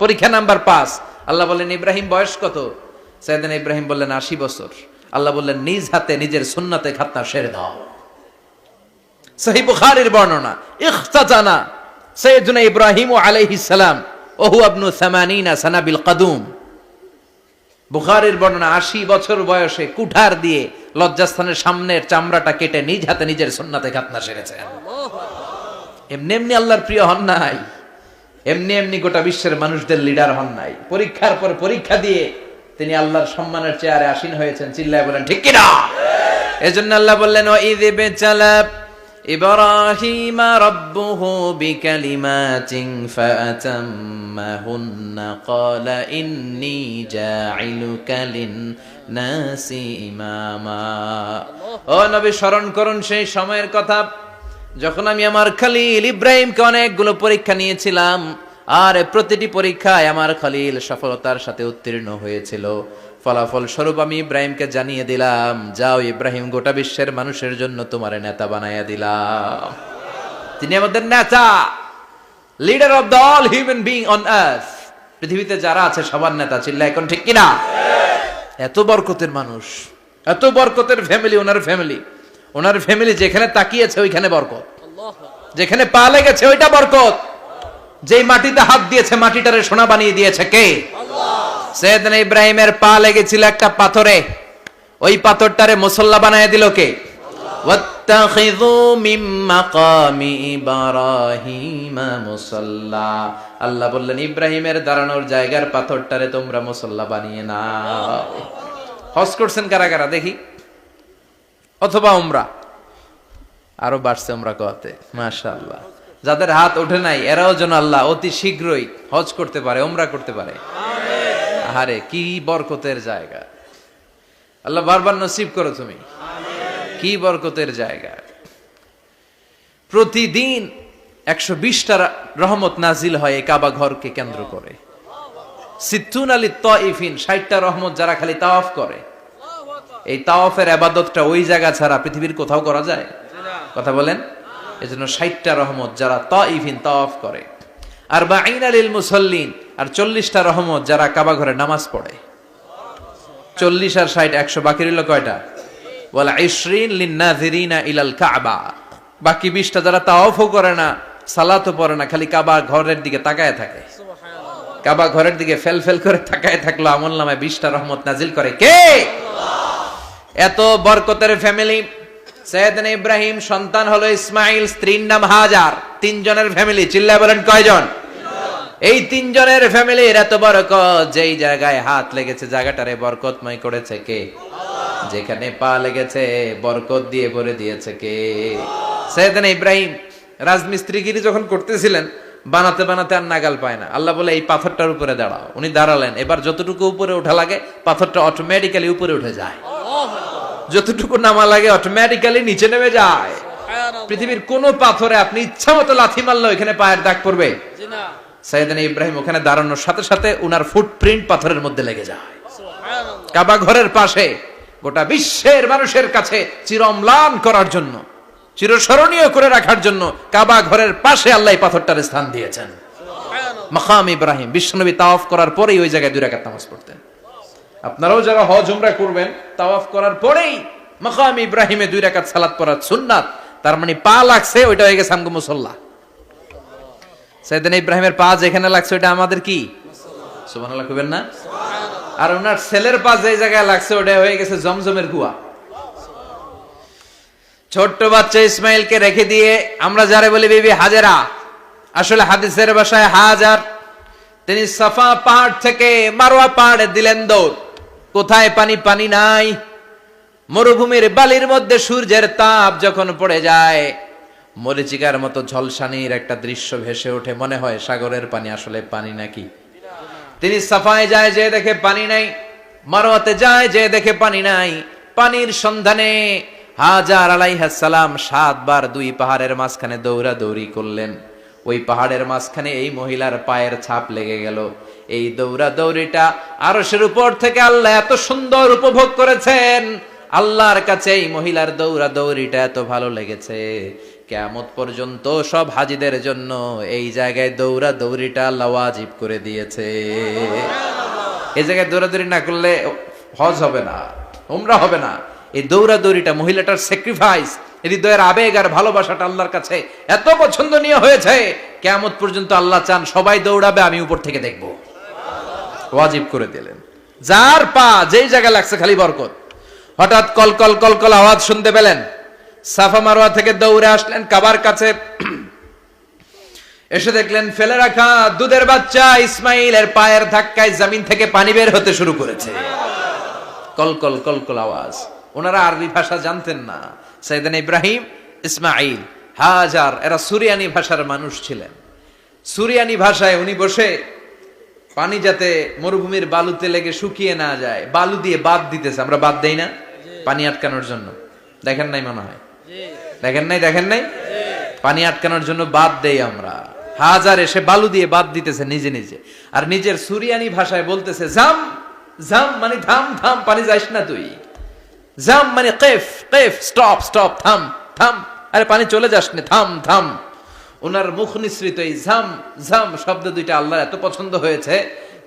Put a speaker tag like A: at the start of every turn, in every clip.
A: পরীক্ষা নাম্বার 5। আল্লাহ বললেন ইব্রাহিম বয়স কত? সাইয়েদনা ইব্রাহিম বললেন 80 বছর। আল্লাহ বললেন নিজ হাতে নিজের সুন্নাতে খাতনা সেরে দাও। সহিহ বুখারীর বর্ণনা, ইখতাতানা সাইয়েদনা ইব্রাহিম আলাইহিস সালাম ওয়া হুয়া ইবনু 80 সানা বিল কাদুম। বুখারীর বর্ণনা, 80 বছর বয়সে কুঠার দিয়ে লজ্জাস্থানের সামনের চামড়াটা কেটে নিজ হাতে নিজের সুন্নাতে খাতনা সেরেছেন। এমনি এমনি আল্লাহর প্রিয় হন নাই, এমনি এমনি গোটা বিশ্বের মানুষদের লিডার হন নাই। পরীক্ষার পর পরীক্ষা দিয়ে তিনি আল্লাহর সম্মানের চেয়ারে আসীন হয়েছেন। চিল্লায় বলেন ঠিক কিনা? এজন্য আল্লাহ বললেন ওয়াইয বিতালা ইব্রাহিমা রাব্বুহু বিকালিমাতিন ফাআতাম্মাহুন্না ক্বালা ইন্নী জাঈলুকা লিন-নাসি ইমামা। ও নবী, স্মরণ করুন সেই সময়ের কথা যখন আমি আমার খলিল ইব্রাহিমকে অনেকগুলো পরীক্ষা নিয়েছিলাম, আর প্রতিটি পরীক্ষায় আমার খলিল সফলতার সাথে উত্তীর্ণ হয়েছিল। ফলাফল স্বরূপ আমি ইব্রাহিমকে জানিয়ে দিলাম, যাও ইব্রাহিম, গোটা বিশ্বের মানুষের জন্য তোমার নেতা বানাইয়া দিলাম। তিনি আমাদের নেতা, leader of the all human being on earth. পৃথিবীতে যারা আছে সবার নেতা। চিল্লা এখন ঠিক কিনা? এত বরকতের মানুষ, এত বরকতের ফ্যামিলি, ওনার ফ্যামিলি যেখানে তাকিয়েছে ওইখানে বরকত, যেখানে পা লেগেছে ওইটা বরকত। যেই মাটিতে হাত দিয়েছে মাটিটারে সোনা বানিয়ে দিয়েছে কে? আল্লাহ। সাইয়েদনা ইব্রাহিমের পা লেগেছিল একটা পাথরে, ওই পাথরটারে মুসল্লা বানায় দিল কে? আল্লাহ। ওয়াত্তাখিযু মিন মাকামি ইব্রাহিমা মুসাল্লা। আল্লাহ বললেন ইব্রাহিমের দাঁড়ানোর জায়গার পাথরটারে তোমরা মুসল্লা বানিয়ে নাও। হজ করছেন কারা কারা দেখি? অথবা উমরা, আরো বাড়ছে উমরা করতে, মাশাআল্লাহ। যাদের হাত ওঠে নাই এরাও যেন আল্লাহ অতি শীঘ্রই হজ করতে পারে, উমরা করতে পারে। আমিন। আরে কি বরকতের জায়গা, আল্লাহ বারবার নসিব করো তুমি। আমিন। কি বরকতের জায়গা। প্রতিদিন 120টা রহমত নাজিল হয় এই কাবা ঘরকে কেন্দ্র করে। সিত্তুন আলী তাইফিন, 60টা রহমত যারা খালি তাওয়াফ করে। এই তাওয়াফের ইবাদতটা ওই জায়গা ছাড়া পৃথিবীর কোথাও করা যায়? কথা বলেন। এজন্য 60টা রহমত যারা তাইফিন তাওয়াফ করে, আর 40 লিল মুসাল্লিন, আর 40টা রহমত যারা কাবা ঘরে নামাজ পড়ে। 40 আর 60 100, বাকি রইল কয়টা? ওয়াল 20 লিন নাযিরিনা ইলাল কাবা। বাকি 20টা যারা তাওয়াফও করে না, সালাতও পড়ে না, খালি কাবা ঘরের দিকে তাকায় থাকে। কাবা ঘরের দিকে ফেল করে তাকায় থাকলো, আমলনামায় 20টা রহমত নাজিল করে কে? এত বরকতের ফ্যামিলি। সাইয়েদনা ইব্রাহিম সন্তান হলো ইসমাইল, স্ত্রীর নাম হাজার। 3 জনের ফ্যামিলি। চিল্লায় বলেন কয়জন? এই 3 জনের ফ্যামিলির এত বরকত, যেই জায়গায় হাত লেগেছে জায়গাটারে বরকতময় করেছে কে? আল্লাহ। যেখানে পা লেগেছে বরকত দিয়ে ভরে দিয়েছে কে? সাইয়েদনা ইব্রাহিম রাজমিস্ত্রিগিরি যখন করতেছিলেন, বানাতে বানাতে আর নাগাল পায় না। আল্লাহ বলে এই পাথরটার উপরে দাঁড়াও। উনি দাঁড়ালেন। এবার যতটুকু উপরে ওঠা লাগে পাথরটা অটোমেটিক্যালি উপরে উঠে যায়, যতটুকু নামা লাগে অটোমেটিক্যালি নিচে নেমে যায়। পৃথিবীর কোন পাথরে আপনি ইচ্ছা মতো লাথি মারলে ওখানে পায়ের দাগ পড়বে? সাইয়েদনা ইব্রাহিম ওখানে দাঁড়ানোর সাথে সাথে উনার ফুটপ্রিন্ট পাথরের মধ্যে লেগে যায়। কাবা ঘরের পাশে গোটা বিশ্বের মানুষের কাছে চিরম্লান করার জন্য, চিরস্মরণীয় করে রাখার জন্য কাবা ঘরের পাশে আল্লাহ এই পাথরটার স্থান দিয়েছেন। মাকাম ইব্রাহিম। বিশ্বনবী তাওয়াফ করার পরেই ওই জায়গায় 2 রাকাত নামাজ পড়তেন। আপনারাও যারা হজ উমরা করবেন, তাওয়াফ করার পরেই মাকাম ইব্রাহিমে 2 রাকাত সালাত পড়া সুন্নাত। তার মানে পা লাগছে, ওইটা হয়ে গেছে আমগো মুসল্লা। সাইয়েদনা ইব্রাহিমের পা যেখানে লাগছে ওইটা আমাদের কি? সুবহানাল্লাহ কইবেন না? আর ওনার ছেলের পা যে জায়গায় লাগছে ওটা হয়ে গেছে জমজমের কুয়া। ছোট্ট বাচ্চা ইসমাইলকে রেখে দিয়ে আমরা যারে বলি বিবি হাজেরা, আসলে হাদিসের ভাষায় হাজার, তিনি সাফা পাহাড় থেকে মারওয়া পাহাড়ে দিলেন দৌড়। কোথায় পানি? পানি নাই। মরুভূমির বালির মধ্যে সূর্যের তাপ যখন পড়ে যায়, মরিচিকার মতো ঝলসানির একটা দৃশ্য ভেসে ওঠে, মনে হয় সাগরের পানি, আসলে পানি নাকি। তিনি সাফায় যায়, যে দেখে পানি নাই। মারওয়াতে যায়, যে দেখে পানি নাই। পানির সন্ধানে হাজার আলাইহিস সালাম 7 বার 2 পাহাড়ের মাঝখানে দৌড়াদৌড়ি করলেন। ওই পাহাড়ের মাঝখানে এই মহিলার পায়ের ছাপ লেগে গেল। এই দৌড়াদৌড়িটা আরশের উপর থেকে আল্লাহ এত সুন্দর উপভোগ করেছেন। আল্লাহর কাছে এই মহিলার দৌড়াদৌড়িটা এত ভালো লেগেছে, কিয়ামত পর্যন্ত সব হাজীদের জন্য এই জায়গায় দৌড়া দৌড়িটা আল্লাহ ওয়াজিব করে দিয়েছে। এই জায়গায় দৌড়াদৌড়ি না করলে হজ হবে না, উমরা হবে না। এই দৌড়াদৌড়িটা, মহিলাটার স্যাক্রিফাইস, হৃদয়ের আবেগ আর ভালোবাসাটা আল্লাহর কাছে এত পছন্দনীয় হয়েছে, কিয়ামত পর্যন্ত আল্লাহ চান সবাই দৌড়াবে, আমি উপর থেকে দেখব। ওয়াজিব করে দিলেন। যার পা যেই জায়গায় লাগছে খালি বরকত। হঠাৎ কলকল কলকল আওয়াজ শুনতে পেলেন, সাফা মারওয়া থেকে দৌড়ে আসলেন কাবার কাছে। এসে দেখলেন ফেলে রাখা দুধের বাচ্চা ইসমাইলের পায়ের ধাক্কায় জমিন থেকে পানি বের হতে শুরু করেছে। কলকল কলকল আওয়াজ। ওনারা আরবি ভাষা জানতেন না। সাইয়েদনা ইব্রাহিম, ইসমাইল, হাজার এরা সুরিয়ানি ভাষার মানুষ ছিলেন। সুরিয়ানি ভাষায় উনি বসে পানি যাতে মরুভূমির বালুতে লেগে শুকিয়ে না যায়, বালু দিয়ে বাদ দিতেছে। আমরা বাদ দেই না পানি আটকানোর জন্য? দেখেন নাই মনে হয়? দেখেন নাই? পানি আটকানোর জন্য বাদ দেই আমরা। হাজার এসে বালু দিয়ে বাদ দিতেছে নিজে নিজে, আর নিজের সুরিয়ানি ভাষায় বলতেছে জাম জাম, মানে থাম থাম, পানি যাইস না তুই। জাম মানে কেফ কেফ, স্টপ স্টপ, থাম থাম, আরে পানি চলে যাস না, থাম থাম। ওনার মুখ নিঃসৃত এই ঝাম ঝাম শব্দ দুইটা আল্লাহর এত পছন্দ হয়েছে,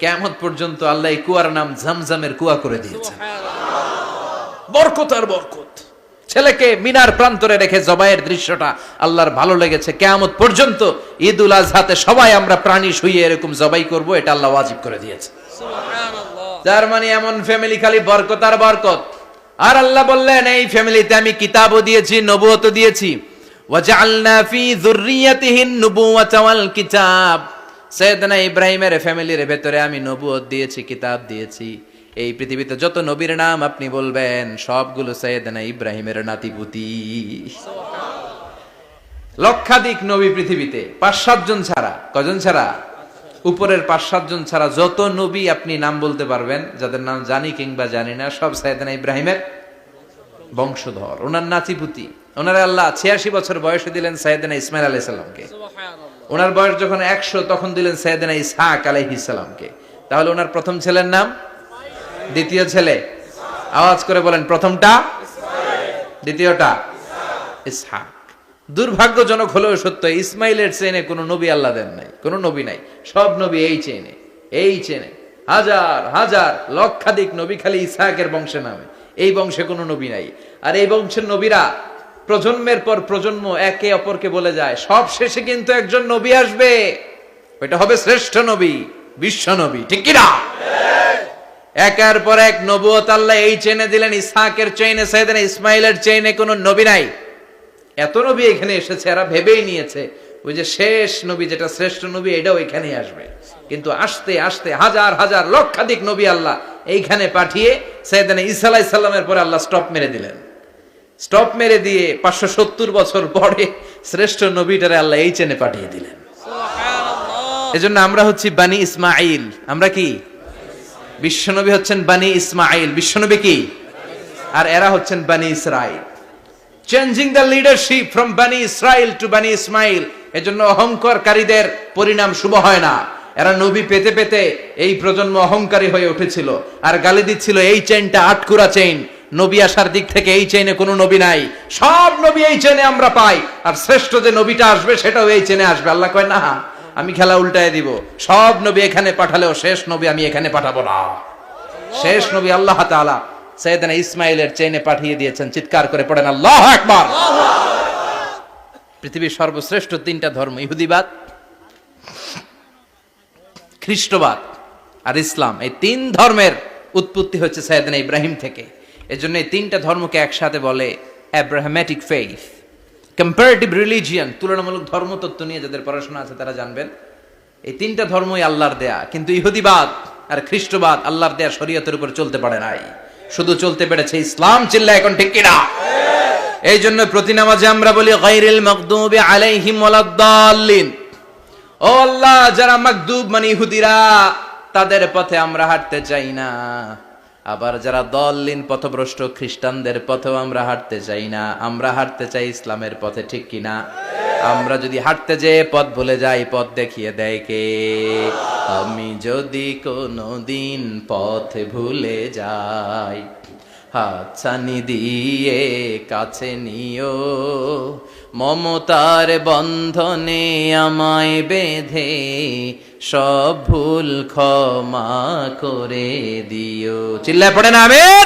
A: কিয়ামত পর্যন্ত আল্লাহ এই কুয়ার নাম ঝমঝমের কুয়া করে দিয়েছে। বরকত আর বরকত। ছেলেকে মিনার প্রান্তরে রেখে জবাইয়ের দৃশ্যটা আল্লাহর ভালো লেগেছে। কিয়ামত পর্যন্ত ঈদ উল আজহাতে সবাই আমরা প্রাণী শুইয়ে এরকম জবাই করব, এটা আল্লাহ ওয়াজিব করে দিয়েছে। তার মানে এমন ফ্যামিলি খালি বরকত আর বরকত। আর আল্লাহ বললেন এই ফ্যামিলিতে আমি কিতাবও দিয়েছি, নবুয়তও দিয়েছি। ওয়াজআলনা ফি যুররিয়াতিহিন নুবুওয়াতা ওয়াল কিতাব। সাইয়েদনা ইব্রাহিমের ফ্যামিলির ভেতরে আমি নবুয়ত দিয়েছি, কিতাব দিয়েছি। এই পৃথিবীতে যত নবীর নাম আপনি বলবেন সবগুলো সাইয়েদনা ইব্রাহিমের নাতিপুতি। লক্ষাধিক নবী পৃথিবীতে, 5-7 জন ছাড়া। কজন ছাড়া? উপরের 5-7 জন ছাড়া যত নবী আপনি নাম বলতে পারবেন, যাদের নাম জানি কিংবা জানি না, সব সাইয়েদনা ইব্রাহিমের বংশধর, ওনার নাতিপুতি। ওনার আল্লাহ 86 বছর বয়সে দিলেন সাইয়েদনা ইসমাইল আলাইহিস সালামকে। ওনার বয়স যখন 100 তখন দিলেন সাইয়েদনা ইসহাক আলাইহিস সালামকে। তাহলে ওনার প্রথম ছেলের নাম? দ্বিতীয় ছেলে? আওয়াজ করে বলেন, প্রথমটা দ্বিতীয়টা ইসহাক। দুর্ভাগ্যজনক হলেও সত্য, ইসমাইলের চেনে কোনো নবী আল্লাহ দেন নাই, কোনো নবী নাই। সব নবী এই চেনে হাজার হাজার লক্ষাধিক নবী খালি ইসহাকের বংশে নামে। এই বংশে কোনো নবী নাই। আর এই বংশের নবীরা প্রজন্মের পর প্রজন্ম একে অপরকে বলে যায়, সব শেষে কিন্তু একজন নবী আসবে, ওইটা হবে শ্রেষ্ঠ নবী, বিশ্ব নবী। ঠিক কি না? একের পর এক নবুয়ত আল্লাহ এই চেনে দিলেন। ইসহাকের চেইনে, সাইয়েদনা ইসমাইলের চেইনে কোনো নবী নাই। এত নবী এখানে এসেছে, এরা ভেবেই নিয়েছে ওই যে শেষ নবী যেটা শ্রেষ্ঠ নবী এটাও এখানেই আসবে। কিন্তু আস্তে আস্তে হাজার হাজার লক্ষাধিক নবী আল্লাহ এইখানে পাঠিয়ে সাইয়েদনা ঈসা আলাইহিস সালামের পরে আল্লাহ স্টপ মেরে দিলেন। স্টপ মেরে দিয়ে 570 বছর পরে শ্রেষ্ঠ নবীটারে আল্লাহ এই চেনে পাঠিয়ে দিলেন। এজন্য আমরা হচ্ছি বানি ইসমাইল। আমরা কি? বিশ্বনবী হচ্ছেন বানি ইসমাইল, বিশ্বনবী কি? আর এরা হচ্ছেন বানি Israil. Changing the leadership from বানি ইসরাইল টু বানি ইসমাইল। এজন্য অহংকারকারীদের পরিণাম শুভ হয় না। এরা নবী পেতে পেতে এই প্রজন্ম অহংকারী হয়ে উঠেছিল, আর গালি দিচ্ছিল এই চেইনটা আটকুরা চেইন, নবী আসার দিক থেকে এই চেইনে কোনো নবী নাই, সব নবী এই চেইনে আমরা পাই, আর শ্রেষ্ঠ যে নবীটা আসবে সেটাও এই চেইনে আসবে। আল্লাহ কয় না, আমি খেলা উল্টায় দিব, সব নবী এখানে পাঠালেও শেষ নবী আমি এখানে পাঠাবো না। শেষ নবী আল্লাহ তাআলা সাইয়েদনা ইসমাইলের চেইনে পাঠিয়ে দিয়েছেন। চিৎকার করে পড়েন আল্লাহু আকবার। পৃথিবীর সর্বশ্রেষ্ঠ 3টা ধর্ম, ইহুদিবাদ, খ্রিস্টবাদ আর ইসলাম, এই 3 ধর্মের উৎপত্তি হচ্ছে সাইয়েদনা ইব্রাহিম থেকে। এজন্য এই 3টা ধর্মকে একসাথে বলে অ্যাব্রাহামেটিক ফেইথ, কম্পারেটিভ রিলিজিয়ন। তুলনামূলক ধর্মতত্ত্ব নিয়ে যাদের পড়াশোনা আছে তারা জানবেন এই 3টা ধর্মই আল্লাহর দেয়া। কিন্তু ইহুদিবাদ আর খ্রিস্টবাদ আল্লাহর দেয়া শরীয়তের উপর চলতে পারে নাই, শুধু চলতে পেরেছে ইসলাম। চিল্লা এখন ঠিক কিনা? এই জন্য প্রতি নামাজে আমরা বলি গায়রিল মাগদুবি আলাইহিম ওয়ালাদ-দাল্লিন। ও আল্লাহ, যারা মাগদুব মানে ইহুদিরা, তাদের পথে আমরা হাঁটতে চাই না। আবার যারা দল্লিন পথভ্রষ্ট খ্রিস্টানদের পথেও আমরা হাঁটতে চাই না। আমরা হাঁটতে চাই ইসলামের পথে। ঠিক কিনা? আমরা যদি হাঁটতে যেয়ে পথ ভুলে যাই, পথ দেখিয়ে দেয় কে? আমি যদি কোনোদিন পথ ভুলে যাই, হাতছানি দিয়ে কাছে নিও, মমতার বন্ধনে আমায় বেঁধে সব ভুল ক্ষমা করে দিও। চিল্লায় পড়ে না আমিন।